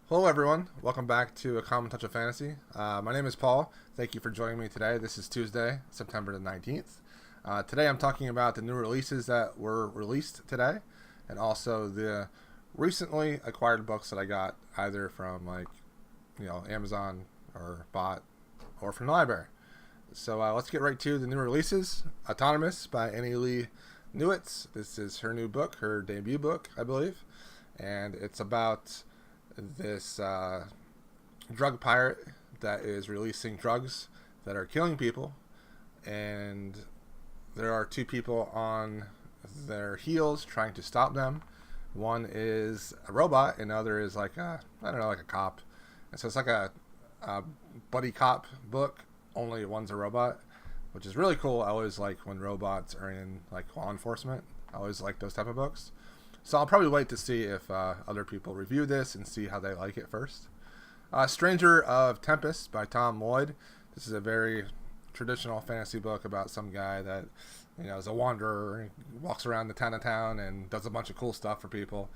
Hello everyone, welcome back to A Common Touch of Fantasy. My name is Paul. Thank you for joining me today. This is Tuesday, September the 19th. Today I'm talking about the new releases that were released today, and also the recently acquired books that I got either from Amazon or bought or from the library. So let's get right to the new releases. Autonomous by Annie Lee Newitz. This is her new book, her debut book, I believe, and it's about this drug pirate that is releasing drugs that are killing people, and there are two people on their heels trying to stop them. One is a robot and the other is like a cop, and so it's like a buddy cop book, only one's a robot, which is really cool. I always like when robots are in like law enforcement. I always like those type of books. So I'll probably wait to see if other people review this and see how they like it first. Stranger of Tempest by Tom Lloyd. This is a very traditional fantasy book about some guy that is a wanderer and walks around the town and does a bunch of cool stuff for people.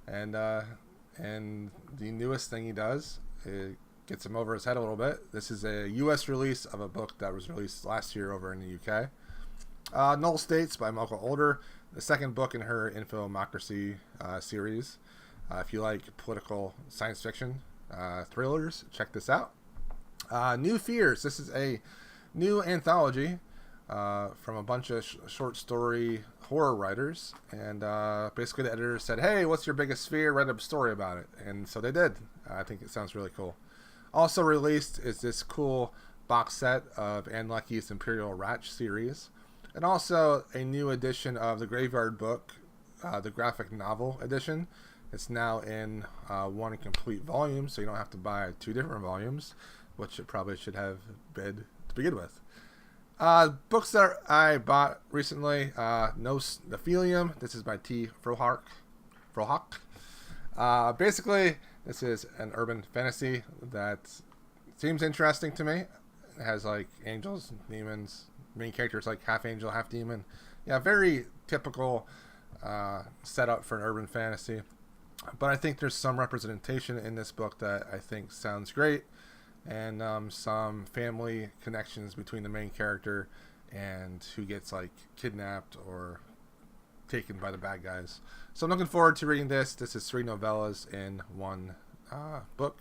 And the newest thing he does, it gets him over his head a little bit. This is a U.S. release of a book that was released last year over in the U.K. Null States by Michael Older, the second book in her Infomocracy series. If you like political science fiction thrillers, check this out. New Fears. This is a new anthology from a bunch of short story horror writers, and basically the editor said, "Hey, what's your biggest fear? Write a story about it," and so they did. I think it sounds really cool. Also released is this cool box set of Anne Lecky's Imperial Ratch series, and also a new edition of the Graveyard Book, the graphic novel edition. It's now in one complete volume, so you don't have to buy two different volumes, which it probably should have been to begin with. Books that I bought recently, No Nephilium. This is by T. Frohock. Basically, this is an urban fantasy that seems interesting to me. It has like angels, demons, main characters like half angel, half demon. Yeah, very typical setup for an urban fantasy. But I think there's some representation in this book that I think sounds great, and some family connections between the main character and who gets like kidnapped or taken by the bad guys. So I'm looking forward to reading this. This is 3 novellas in one book.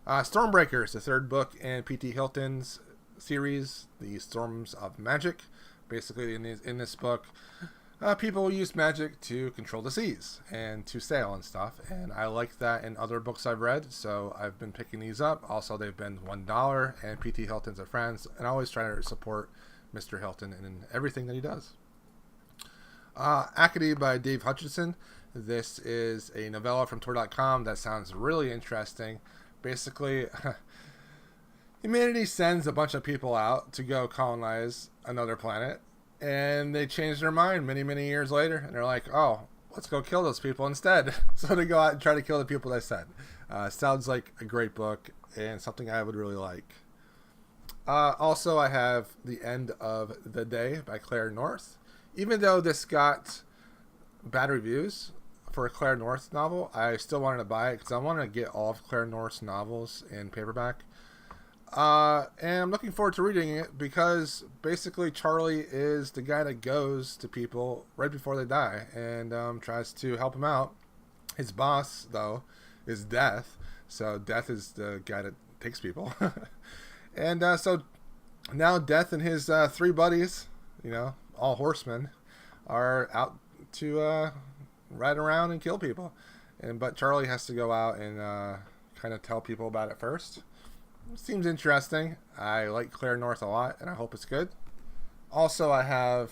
Stormbreakers, the third book in P.T. Hilton's series, The Storms of Magic. Basically, in this book, people use magic to control the seas and to sail and stuff. And I like that in other books I've read, so I've been picking these up. Also, they've been $1, and P.T. Hilton's a friend, and I always try to support Mr. Hilton in everything that he does. Kadhi by Dave Hutchinson. This is a novella from Tor.com that sounds really interesting. Basically, humanity sends a bunch of people out to go colonize another planet, and they change their mind many, many years later, and they're like, oh, let's go kill those people instead. So they go out and try to kill the people they sent. Sounds like a great book and something I would really like. Also, I have The End of the Day by Claire North. Even though this got bad reviews for a Claire North novel, I still wanted to buy it because I wanted to get all of Claire North's novels in paperback. And I'm looking forward to reading it because basically Charlie is the guy that goes to people right before they die and tries to help them out. His boss, though, is Death. So Death is the guy that takes people. And so now Death and his 3 buddies, all horsemen, are out to ride around and kill people. But Charlie has to go out and kind of tell people about it first. Seems interesting. I like Claire North a lot, and I hope it's good. Also, I have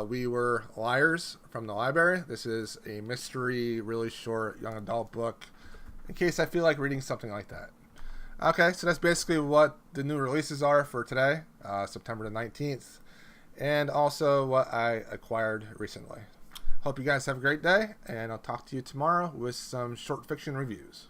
We Were Liars from the library. This is a mystery, really short young adult book, in case I feel like reading something like that. Okay, so that's basically what the new releases are for today, September the 19th, and also what I acquired recently. Hope you guys have a great day, and I'll talk to you tomorrow with some short fiction reviews.